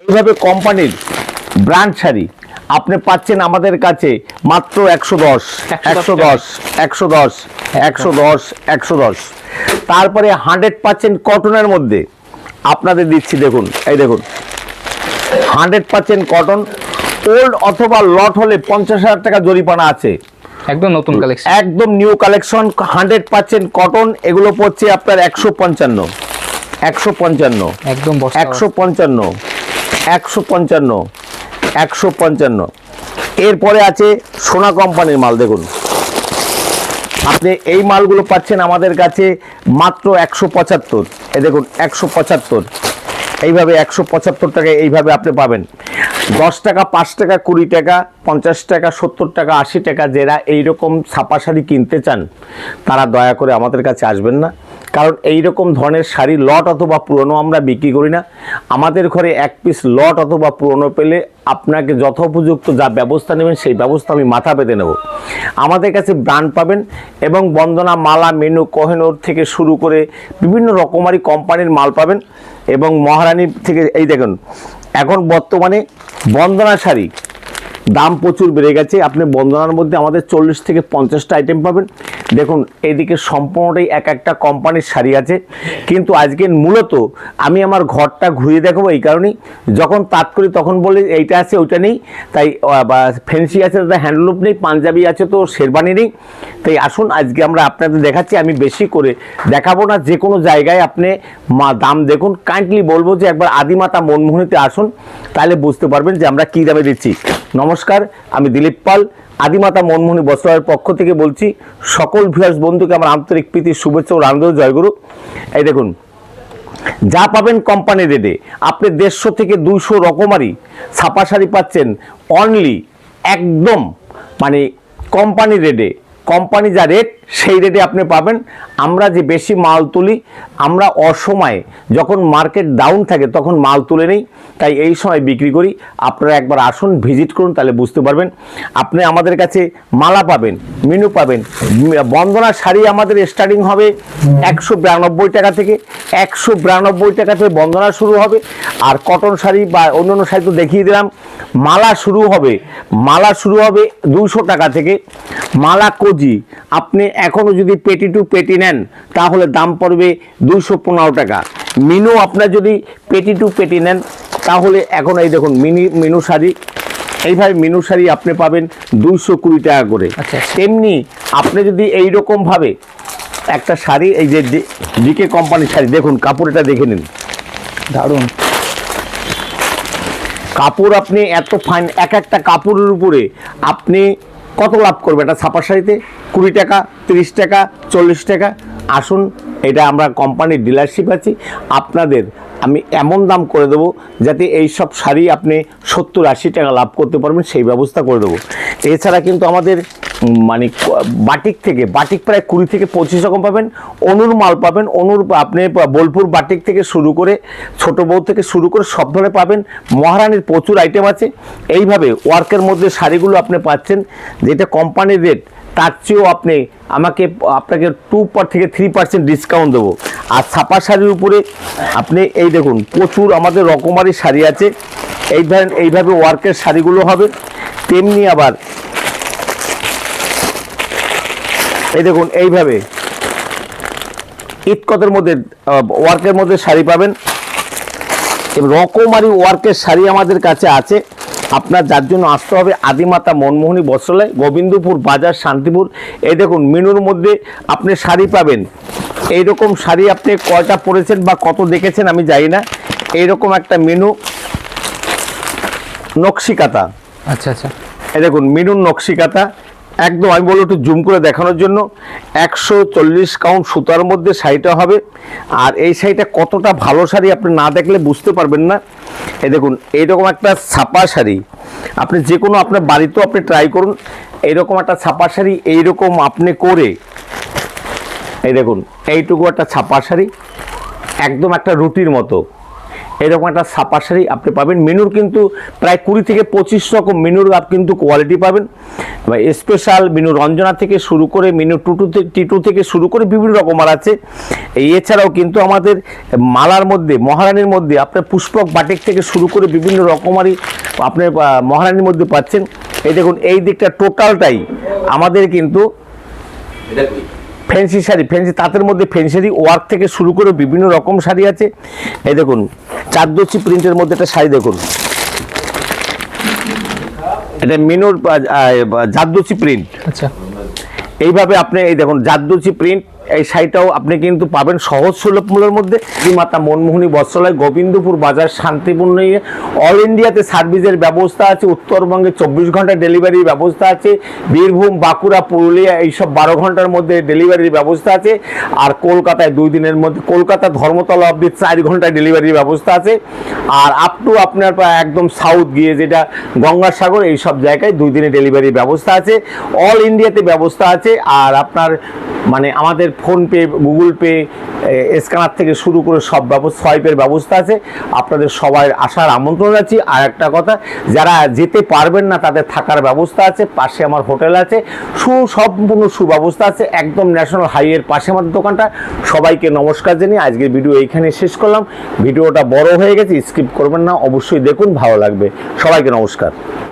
এইভাবে কোম্পানির ব্র্যান্ড শাড়ি আপনি পাচ্ছেন আমাদের কাছে মাত্র 110 110 110 110 110। তারপরে 100% কটনের মধ্যে আপনাদের দিচ্ছি, দেখুন এই দেখুন 100% কটন। ওল্ড অথবা লট হলে 50,000 টাকা জরিমানা আছে। একদম নতুন কালেকশন, একদম নিউ কালেকশন, 100% কটন। এগুলো পড়ছে আপনার 155 155 একদম 155 155 155। এরপরে আছে সোনা কোম্পানির মাল। দেখুন আপনি এই মালগুলো পাচ্ছেন আমাদের কাছে মাত্র 175। এই দেখুন 175, এইভাবে 175 টাকায় এইভাবে আপনি পাবেন। 10 টাকা, 5 টাকা, 20 টাকা, 50 টাকা, 70 টাকা, 80 টাকা যারা এইরকম ছাপা শাড়ি কিনতে চান তারা দয়া করে আমাদের কাছে আসবেন না, কারণ এই রকম ধরনের শাড়ি লট অথবা পুরনো আমরা বিক্রি করি না। আমাদের ঘরে এক পিস লট অথবা পুরনো পেলে আপনাকে যথোপযুক্ত যা ব্যবস্থা নেবেন সেই ব্যবস্থা আমি মাথা পেতে নেব। আমাদের কাছে ব্র্যান্ড পাবেন এবং বন্দনা, মালা, মেনু, কোহিনূর থেকে শুরু করে বিভিন্ন রকমারি কোম্পানির মাল পাবেন। এবং মহারানী থেকে এই দেখুন এখন বর্তমানে বন্দনা শাড়ি দাম প্রচুর বেড়ে গেছে। আপনি বন্দনার মধ্যে আমাদের 40 থেকে 50টা আইটেম পাবেন। দেখুন এইদিকে সম্পূর্ণটাই এক একটা কোম্পানির শাড়ি আছে, কিন্তু আজকে মূলত আমি আমার ঘরটা ঘুরিয়ে দেখাবো এই কারণেই, যখন তাৎ করি তখন বলে এইটা আছে ওইটা নেই, তাই ফ্যান্সি আছে তো হ্যান্ডলুম নেই, পাঞ্জাবি আছে তো শেরবানি নেই। তাই আসুন আজকে আমরা আপনাদের দেখাচ্ছি। আমি বেশি করে দেখাবো না, যে কোনো জায়গায় আপনি দাম দেখুন। কাইন্ডলি বলবো যে একবার আদিমাতা মনমোহনীতে আসুন, তাহলে বুঝতে পারবেন যে আমরা কী দামে দিচ্ছি। নমস্কার, আমি দিলীপ পাল, আদিমাতা মনমোহনী বস্ত্রালয়ের পক্ষ থেকে বলছি। সকল ভিউয়ার্স বন্ধুকে আমার আন্তরিক প্রীতি, শুভেচ্ছা ও রামদেব জয়গুরু। এই দেখুন যা পাবেন কোম্পানি রেটে, আপনি 150 থেকে 200 রকমারি ছাপা শাড়ি পাচ্ছেন অনলি একদম মানে কোম্পানি রেটে। কোম্পানি যা রেট সেই রেটে আপনি পাবেন। আমরা যে বেশি মাল তুলি, আমরা অসময়ে যখন মার্কেট ডাউন থাকে তখন মাল তুলে নেই, তাই এই সময় বিক্রি করি। আপনারা একবার আসুন, ভিজিট করুন, তাহলে বুঝতে পারবেন। আপনি আমাদের কাছে মালা পাবেন, মেনু পাবেন। বন্দনা শাড়ি আমাদের স্টার্টিং হবে 192 টাকা থেকে। 192 টাকা থেকে বন্দনা শুরু হবে। আর কটন শাড়ি বা অন্যান্য শাড়ি তো দেখিয়ে দিলাম। মালা শুরু হবে 200 টাকা থেকে। মালা কোজি আপনি এখনও যদি পেটি টু পেটি নেন তাহলে দাম পড়বে 215 টাকা। মিনু আপনার যদি পেটি টু পেটি নেন তাহলে এখন এই দেখুন মিনু শাড়ি, এইভাবে মিনু শাড়ি আপনি পাবেন 220 টাকা করে। তেমনি আপনি যদি এইরকমভাবে একটা শাড়ি, এই যে ডিকে কোম্পানির শাড়ি, দেখুন কাপড় এটা দেখে নিন, দারুণ কাপড়। আপনি এত ফাইন, এক একটা কাপড়ের উপরে আপনি কত লাভ করবে একটা ছাপা শাড়িতে? 20 টাকা, 30 টাকা, 40 টাকা। আসুন, এটা আমরা কোম্পানির ডিলারশিপ আছি, আপনাদের আমি এমন দাম করে দেবো যাতে এই সব শাড়ি আপনি 70-80 টাকা লাভ করতে পারবেন, সেই ব্যবস্থা করে দেবো। এছাড়া কিন্তু আমাদের মানে বাটিক প্রায় 20 থেকে 25 রকম পাবেন। অনুর মাল পাবেন, অনুর আপনি বোলপুর বাটিক থেকে শুরু করে ছোট বউ থেকে শুরু করে সব ধরনের পাবেন। মহারানীর প্রচুর আইটেম আছে। এইভাবে ওয়ার্কের মধ্যে শাড়িগুলো আপনি পাচ্ছেন, যেটা কোম্পানির রেট তার চেয়েও আপনাকে 2 থেকে 3% ডিসকাউন্ট দেবো। আর ছাপা শাড়ির উপরে আপনি এই দেখুন প্রচুর আমাদের রকমারি শাড়ি আছে। এইভাবে ওয়ার্কের শাড়িগুলো হবে। তেমনি আবার এই দেখুন এইভাবে ইটকতের মধ্যে ওয়ার্কের মধ্যে শাড়ি পাবেন। রকমারি ওয়ার্কের শাড়ি আমাদের কাছে আছে। আপনার যার জন্য আসতে হবে আদিমাতা মনমোহনী বস্ত্রালয়, গোবিন্দপুর বাজার, শান্তিপুর। এই দেখুন মিনুর মধ্যে আপনি শাড়ি পাবেন। এইরকম শাড়ি আপনি কয়টা পরেছেন বা কত দেখেছেন আমি জানি না। এইরকম একটা মেনু নকশিকাতা। আচ্ছা আচ্ছা, এই দেখুন মিনুর নকশিকাতা একদম, আমি বলবো একটু জুম করে দেখানোর জন্য। 140 কাউন্ট সুতার মধ্যে শাড়িটা হবে। আর এই শাড়িটা কতটা ভালো শাড়ি আপনি না দেখলে বুঝতে পারবেন না। এই দেখুন এইরকম একটা ছাপা শাড়ি, আপনি যে কোনো আপনার বাড়িতেও আপনি ট্রাই করুন। এইরকম একটা ছাপা শাড়ি এইরকম আপনি করে, এই দেখুন এইটুকু একটা ছাপা শাড়ি একদম একটা রুটির মতো। এরকম একটা ছাপা শাড়ি আপনি পাবেন। মেনুর কিন্তু প্রায় 20 থেকে 25 রকম মেনুর কিন্তু কোয়ালিটি পাবেন। স্পেশাল মেনু রঞ্জনা থেকে শুরু করে মেনু টিটু থেকে শুরু করে বিভিন্ন রকমের আছে। এছাড়াও কিন্তু আমাদের মালার মধ্যে মহারানীর মধ্যে আপনার পুষ্পক বাটিক থেকে শুরু করে বিভিন্ন রকমারই আপনার মহারানীর মধ্যে পাচ্ছেন। এই দেখুন এই দিকটা টোটালটাই আমাদের কিন্তু ফ্যান্সি শাড়ি, ফ্যান্সি তাঁতের মধ্যে ফ্যান্সি ওয়ার্ক থেকে শুরু করে বিভিন্ন রকম শাড়ি আছে। এই দেখুন চাঁদদোচি প্রিন্টের মধ্যে একটা শাড়ি দেখুন, এটা মিনুর জারদোচি প্রিন্ট। আচ্ছা, এইভাবে আপনি এই দেখুন জারদোচি প্রিন্ট, এই শাড়িটাও আপনি কিন্তু পাবেন সহজ সুলভ মূল্যের মধ্যে। মাতা মনমোহনী বস্ত্রালয়, গোবিন্দপুর বাজার, শান্তিপূর্ণ। অল ইন্ডিয়াতে সার্ভিসের ব্যবস্থা আছে। উত্তরবঙ্গে 24 ঘন্টা ডেলিভারির ব্যবস্থা আছে। বীরভূম, বাঁকুড়া, পুরুলিয়া এইসব 12 ঘন্টার মধ্যে ডেলিভারির ব্যবস্থা আছে। আর কলকাতায় 2 দিনের মধ্যে, কলকাতা ধর্মতলা অবধি 4 ঘন্টা ডেলিভারির ব্যবস্থা আছে। আর আপ টু আপনার একদম সাউথ গিয়ে যেটা গঙ্গাসাগর এই সব জায়গায় 2 দিনের ডেলিভারির ব্যবস্থা আছে। অল ইন্ডিয়াতে ব্যবস্থা আছে। আর আপনার মানে আমাদের ফোনপে, গুগল পে, স্ক্যানার থেকে শুরু করে সব ব্যবস্থা, সোয়াইপের ব্যবস্থা আছে। আপনাদের সবাই আসার আমন্ত্রণ আছি। আর একটা কথা, যারা যেতে পারবেন না তাদের থাকার ব্যবস্থা আছে, পাশে আমার হোটেল আছে, সম্পূর্ণ সুব্যবস্থা আছে, একদম ন্যাশনাল হাইওয়ের পাশে আমাদের দোকানটা। সবাইকে নমস্কার জানিয়ে আজকের ভিডিও এইখানে শেষ করলাম। ভিডিওটা বড় হয়ে গেছে, স্কিপ করবেন না, অবশ্যই দেখুন, ভালো লাগবে। সবাইকে নমস্কার।